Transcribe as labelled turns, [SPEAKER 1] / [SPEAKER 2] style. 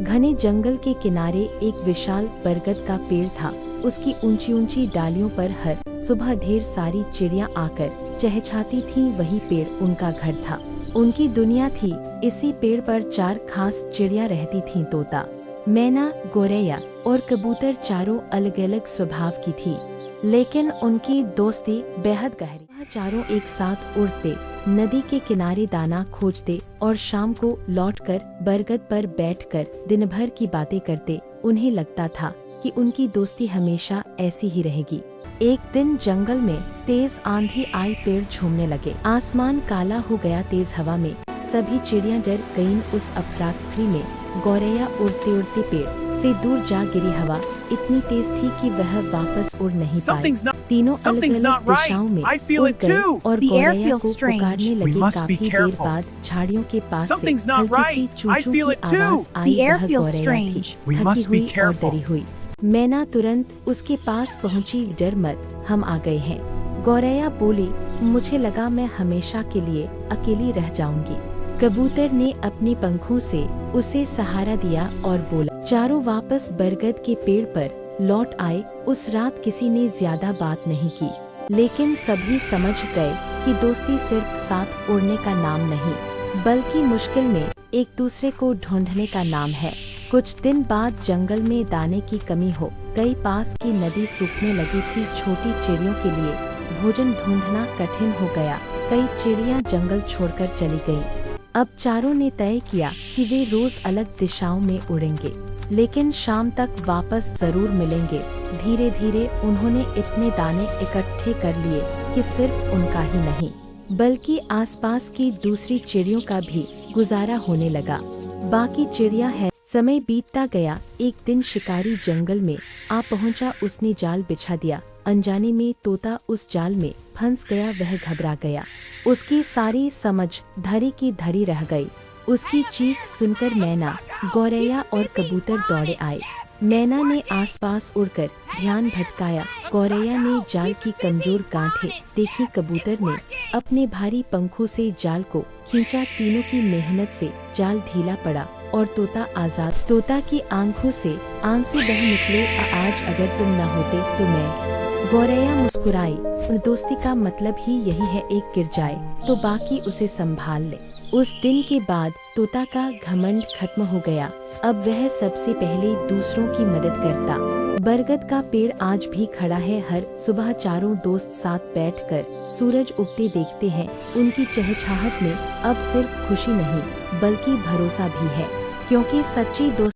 [SPEAKER 1] घने जंगल के किनारे एक विशाल बरगद का पेड़ था। उसकी ऊंची ऊंची डालियों पर हर सुबह ढेर सारी चिड़िया आकर चहचहाती थीं। वही पेड़ उनका घर था, उनकी दुनिया थी। इसी पेड़ पर 4 खास चिड़िया रहती थीं। तोता, मैना, गौरैया और कबूतर चारों अलग अलग स्वभाव की थी, लेकिन उनकी दोस्ती बेहद गहरी। वह चारों एक साथ उड़ते, नदी के किनारे दाना खोजते और शाम को लौटकर बरगद पर बैठकर दिन भर की बातें करते। उन्हें लगता था कि उनकी दोस्ती हमेशा ऐसी ही रहेगी। एक दिन जंगल में तेज आंधी आई, पेड़ झूमने लगे, आसमान काला हो गया। तेज हवा में सभी चिड़िया डर गईं। उस अफरा-तफरी में गौरैया उड़ते उड़ते पेड़ से दूर जा गिरी। हवा इतनी तेज थी कि वह वापस उड़ नहीं पाई। तीनों अलग अलग दिशाओं में उड़ गए और गौरैया को पुकारने लगे। काफी देर बाद झाड़ियों के पास से हल्की सी चूचू की आवाज आई। वह गौरैया थी, थकी हुई और डरी हुई। मैना तुरंत उसके पास पहुंची। डर मत, हम आ गए हैं। गौरैया बोली, मुझे लगा मैं हमेशा के लिए अकेली रह जाऊंगी। कबूतर ने अपने पंखों से उसे सहारा दिया और बोला। चारों वापस बरगद के पेड़ पर लौट आए। उस रात किसी ने ज्यादा बात नहीं की, लेकिन सभी समझ गए कि दोस्ती सिर्फ साथ उड़ने का नाम नहीं, बल्कि मुश्किल में एक दूसरे को ढूंढने का नाम है। कुछ दिन बाद जंगल में दाने की कमी हो गई। पास की नदी सूखने लगी थी। छोटी चिड़ियों के लिए भोजन ढूंढना कठिन हो गया। कई चिड़िया जंगल छोड़कर चली गईं। अब चारों ने तय किया कि वे रोज अलग दिशाओं में उड़ेंगे, लेकिन शाम तक वापस जरूर मिलेंगे। धीरे धीरे उन्होंने इतने दाने इकट्ठे कर लिए कि सिर्फ उनका ही नहीं, बल्कि आसपास की दूसरी चिड़ियों का भी गुजारा होने लगा। बाकी चिड़िया है। समय बीतता गया। एक दिन शिकारी जंगल में आ पहुंचा। उसने जाल बिछा दिया। अनजाने में तोता उस जाल में फंस गया। वह घबरा गया। उसकी सारी समझ धरी की धरी रह गई। उसकी चीख सुनकर मैना, गौरैया और कबूतर दौड़े आए। मैना ने आसपास उड़कर ध्यान भटकाया। गौरैया ने जाल की कमजोर गांठें देखी। कबूतर ने अपने भारी पंखों से जाल को खींचा। तीनों की मेहनत से जाल ढीला पड़ा और तोता आजाद। तोता की आंखों से आंसू बह निकले। आज अगर तुम न होते तो मैं। गौरैया मुस्कुराई। दोस्ती का मतलब ही यही है, एक गिर जाए तो बाकी उसे संभाल ले। उस दिन के बाद तोता का घमंड खत्म हो गया। अब वह सबसे पहले दूसरों की मदद करता। बरगद का पेड़ आज भी खड़ा है। हर सुबह चारों दोस्त साथ बैठकर सूरज उगते देखते हैं। उनकी चहचहाहट में अब सिर्फ खुशी नहीं, बल्कि भरोसा भी है, क्योंकि सच्ची दोस्ती